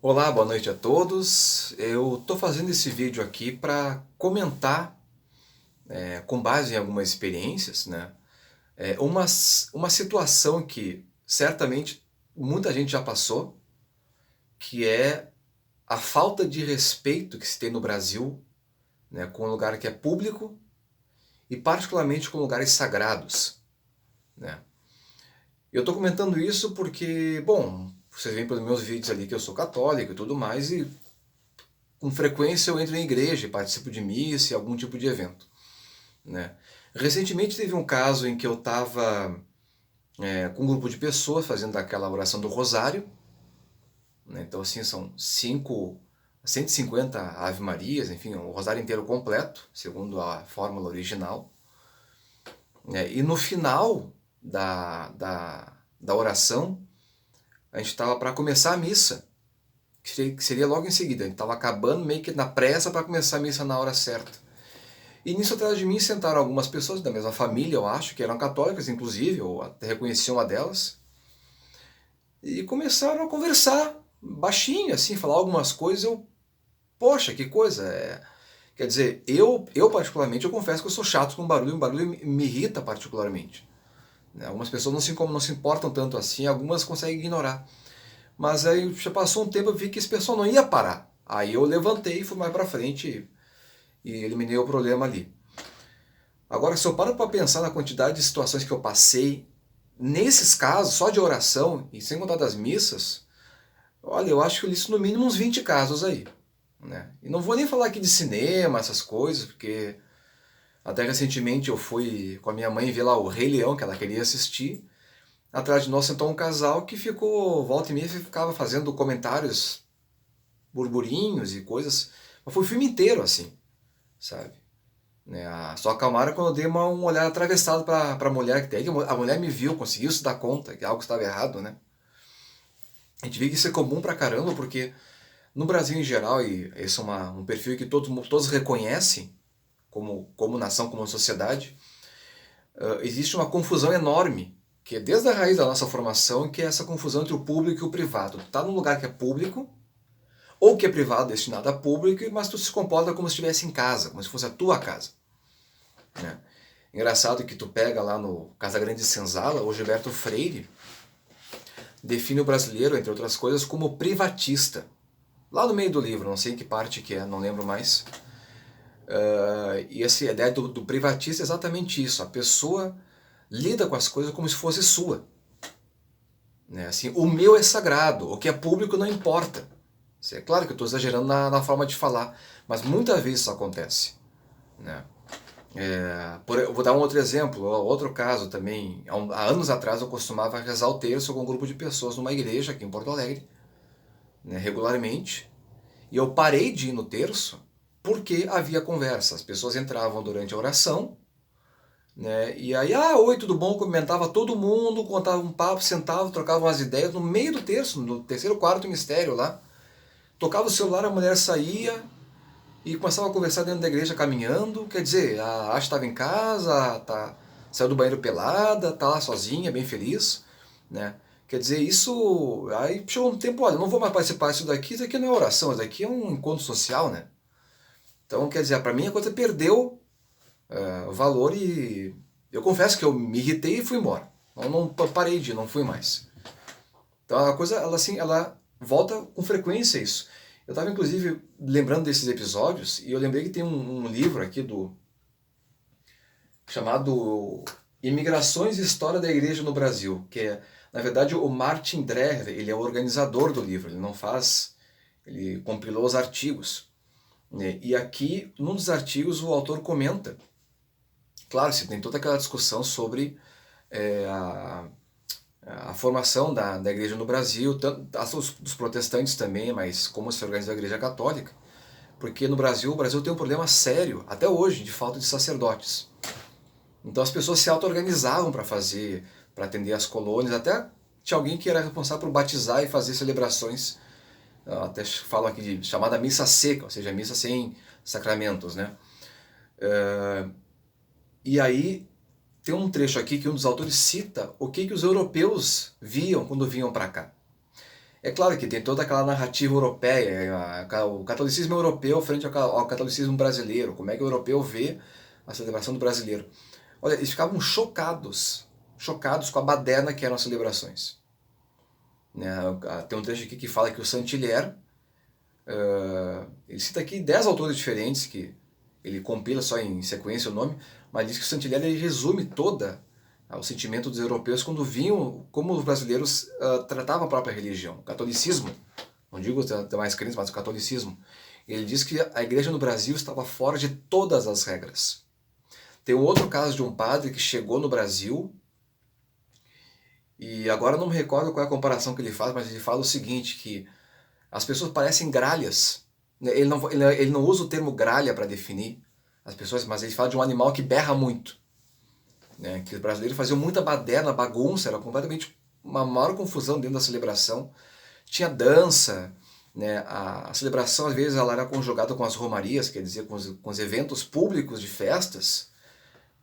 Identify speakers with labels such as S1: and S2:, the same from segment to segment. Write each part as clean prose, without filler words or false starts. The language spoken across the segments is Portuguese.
S1: Olá, boa noite a todos. Eu estou fazendo esse vídeo aqui para comentar, com base em algumas experiências, né, uma situação que certamente muita gente já passou, que é a falta de respeito que se tem no Brasil, né, com um lugar que é público e particularmente com lugares sagrados, né. Eu estou comentando isso porque, bom, vocês veem pelos meus vídeos ali que eu sou católico e tudo mais, e com frequência eu entro em igreja e participo de missa e algum tipo de evento, né. Recentemente teve um caso em que eu estava com um grupo de pessoas fazendo aquela oração do rosário, né, então assim são 150 Ave Marias, enfim, o rosário inteiro completo, segundo a fórmula original, né, e no final da oração a gente estava para começar a missa, que seria logo em seguida, a gente estava acabando meio que na pressa para começar a missa na hora certa. E nisso atrás de mim sentaram algumas pessoas da mesma família, eu acho, que eram católicas, inclusive, eu até reconheci uma delas, e começaram a conversar baixinho, assim, falar algumas coisas. Eu, poxa, que coisa. Quer dizer, eu particularmente, eu confesso que eu sou chato com barulho, o barulho me irrita particularmente, né? Algumas pessoas não se importam tanto assim, algumas conseguem ignorar. Mas aí já passou um tempo, eu vi que esse pessoal não ia parar. Aí eu levantei e fui mais pra frente e eliminei o problema ali. Agora, se eu paro para pensar na quantidade de situações que eu passei, nesses casos, só de oração, e sem contar das missas, olha, eu acho que eu listo no mínimo uns 20 casos aí, né? E não vou nem falar aqui de cinema, essas coisas, porque até recentemente eu fui com a minha mãe ver lá o Rei Leão, que ela queria assistir. Atrás de nós sentou um casal que ficou, volta e meia, ficava fazendo comentários, burburinhos e coisas. Mas foi o filme inteiro assim, sabe? Né? Só acalmaram quando eu dei um olhar atravessado para a mulher, que tem, que a mulher me viu, conseguiu se dar conta que algo estava errado, né? A gente vê que isso é comum pra caramba, porque no Brasil em geral, e esse é um perfil que todos reconhecem como nação, como sociedade, existe uma confusão enorme, que é desde a raiz da nossa formação, que é essa confusão entre o público e o privado. Tu tá num lugar que é público, ou que é privado destinado a público, mas tu se comporta como se estivesse em casa, como se fosse a tua casa, né? Engraçado que tu pega lá no Casagrande de Senzala, o Gilberto Freire define o brasileiro, entre outras coisas, como privatista. Lá no meio do livro, não sei em que parte que é, não lembro mais. E essa ideia do privatista é exatamente isso. A pessoa lida com as coisas como se fosse sua, né? Assim, o meu é sagrado, o que é público não importa. É claro que eu estou exagerando na forma de falar, mas muitas vezes isso acontece, né? Eu vou dar um outro exemplo, outro caso também. Há anos atrás eu costumava rezar o terço com um grupo de pessoas numa igreja aqui em Porto Alegre, né, regularmente. E eu parei de ir no terço porque havia conversa. As pessoas entravam durante a oração, né, e aí, oi, tudo bom? Comentava todo mundo, contava um papo, sentava, trocava umas ideias. No meio do terço, no terceiro, quarto mistério lá, tocava o celular, a mulher saía, e começava a conversar dentro da igreja caminhando. Quer dizer, a Ash estava em casa, saiu do banheiro pelada, tá lá sozinha, bem feliz, né? Quer dizer, isso. Aí chegou um tempo, olha, não vou mais participar disso daqui não é oração, isso daqui é um encontro social, né? Então, quer dizer, para mim a coisa perdeu valor e eu confesso que eu me irritei e fui embora. Eu não parei de ir, não fui mais. Então a coisa, ela assim, ela volta com frequência isso. Eu estava inclusive lembrando desses episódios e eu lembrei que tem um livro aqui do chamado Imigrações e História da Igreja no Brasil, que é, na verdade, o Martin Dreher, ele é o organizador do livro, ele não faz, ele compilou os artigos, né? E aqui, num dos artigos, o autor comenta, claro, se tem toda aquela discussão sobre é, a, a formação da igreja no Brasil, tanto dos protestantes também, mas como se organiza a igreja católica, porque no Brasil, o Brasil tem um problema sério, até hoje, de falta de sacerdotes. Então as pessoas se auto-organizavam para fazer, para atender as colônias, até tinha alguém que era responsável por batizar e fazer celebrações, até falam aqui de chamada missa seca, ou seja, missa sem sacramentos, né? E aí tem um trecho aqui que um dos autores cita o que os europeus viam quando vinham para cá. É claro que tem toda aquela narrativa europeia, o catolicismo europeu frente ao catolicismo brasileiro, como é que o europeu vê a celebração do brasileiro. Olha, eles ficavam chocados com a baderna que eram as celebrações. Né? Tem um trecho aqui que fala que o Saint-Hilaire, ele cita aqui 10 autores diferentes, que ele compila só em sequência o nome, mas diz que o Saint-Hilaire ele resume toda o sentimento dos europeus quando viam como os brasileiros tratavam a própria religião, o catolicismo, não digo os demais crentes, mas o catolicismo. Ele diz que a igreja no Brasil estava fora de todas as regras. Tem um outro caso de um padre que chegou no Brasil, e agora não me recordo qual é a comparação que ele faz, mas ele fala o seguinte, que as pessoas parecem gralhas. Ele não usa o termo gralha para definir as pessoas, mas ele fala de um animal que berra muito. Né? Que os brasileiros faziam muita baderna, bagunça, era completamente uma maior confusão dentro da celebração. Tinha dança, né? A celebração às vezes ela era conjugada com as romarias, quer dizer, com os eventos públicos de festas.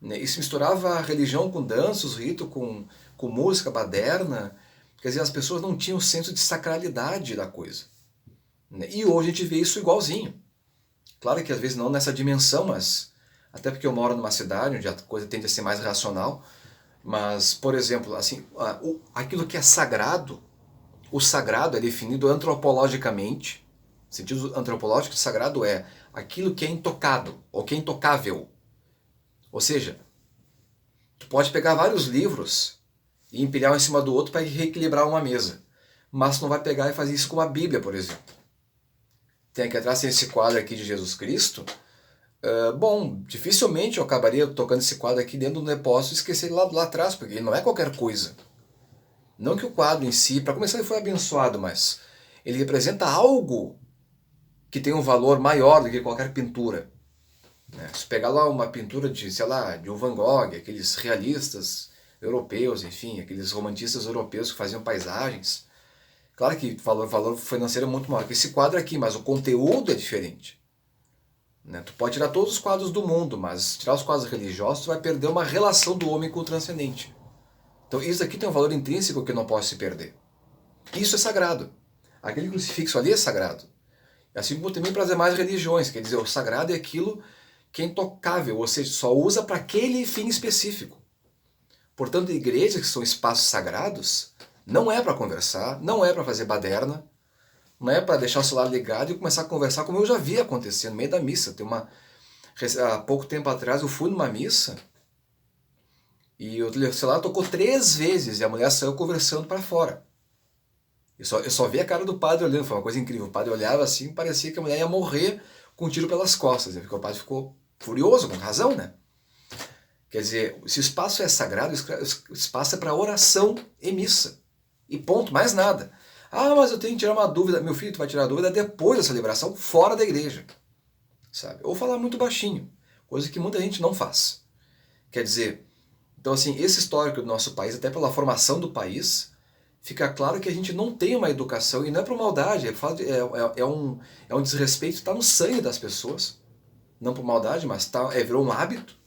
S1: Né? E se misturava a religião com dança, os ritos com música, baderna. Quer dizer, as pessoas não tinham o senso de sacralidade da coisa. Né? E hoje a gente vê isso igualzinho. Claro que às vezes não nessa dimensão, mas até porque eu moro numa cidade onde a coisa tende a ser mais racional. Mas, por exemplo, assim, aquilo que é sagrado, o sagrado é definido antropologicamente. O sentido antropológico de sagrado é aquilo que é intocado, ou que é intocável. Ou seja, tu pode pegar vários livros e empilhar um em cima do outro para reequilibrar uma mesa. Mas tu não vai pegar e fazer isso com a Bíblia, por exemplo. Tem aqui atrás esse quadro aqui de Jesus Cristo. Bom, dificilmente eu acabaria tocando esse quadro aqui dentro do depósito e esquecer ele lá atrás, porque ele não é qualquer coisa. Não que o quadro em si, para começar, ele foi abençoado, mas ele representa algo que tem um valor maior do que qualquer pintura. Né? Se pegar lá uma pintura de, sei lá, de um Van Gogh, aqueles realistas europeus, enfim, aqueles romantistas europeus que faziam paisagens, claro que o valor financeiro é muito maior que esse quadro aqui, mas o conteúdo é diferente. Né? Tu pode tirar todos os quadros do mundo, mas tirar os quadros religiosos, tu vai perder uma relação do homem com o transcendente. Então isso aqui tem um valor intrínseco que não pode se perder. Isso é sagrado. Aquele crucifixo ali é sagrado. Assim como também para as demais religiões, quer dizer, o sagrado é aquilo que é intocável, ou seja, só usa para aquele fim específico. Portanto, igrejas que são espaços sagrados, não é para conversar, não é para fazer baderna, não é para deixar o celular ligado e começar a conversar como eu já vi acontecer no meio da missa. Há pouco tempo atrás eu fui numa missa e o celular tocou 3 vezes e a mulher saiu conversando para fora. Eu só vi a cara do padre olhando, foi uma coisa incrível. O padre olhava assim, parecia que a mulher ia morrer com um tiro pelas costas. Porque o padre ficou furioso, com razão, né? Quer dizer, se o espaço é sagrado, o espaço é para oração e missa. E ponto, mais nada. Ah, mas eu tenho que tirar uma dúvida. Meu filho, tu vai tirar a dúvida depois da celebração, fora da igreja. Sabe? Ou falar muito baixinho, coisa que muita gente não faz. Quer dizer, então assim, esse histórico do nosso país, até pela formação do país, fica claro que a gente não tem uma educação, e não é por maldade, é um desrespeito, está no sangue das pessoas. Não por maldade, mas virou um hábito,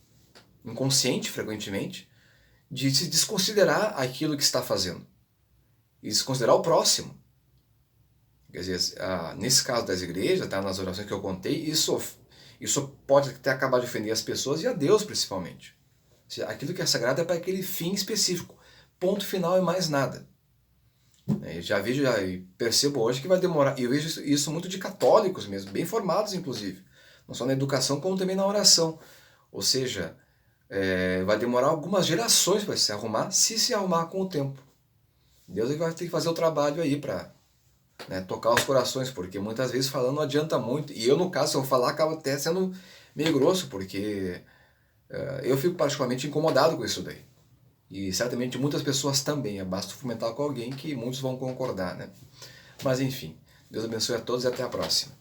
S1: inconsciente frequentemente, de se desconsiderar aquilo que está fazendo. E desconsiderar o próximo. Quer dizer, nesse caso das igrejas, tá, nas orações que eu contei, isso pode até acabar de ofender as pessoas e a Deus principalmente. Aquilo que é sagrado é para aquele fim específico. Ponto final e mais nada. Já percebo hoje que vai demorar, e eu vejo isso muito de católicos mesmo, bem formados inclusive, não só na educação como também na oração. Ou seja, vai demorar algumas gerações para se arrumar, se arrumar com o tempo. Deus vai ter que fazer o trabalho aí para tocar os corações, porque muitas vezes falando não adianta muito, e eu no caso, se eu falar, acaba até sendo meio grosso, porque eu fico particularmente incomodado com isso daí. E certamente muitas pessoas também, basta fomentar com alguém que muitos vão concordar, né? Mas enfim, Deus abençoe a todos e até a próxima.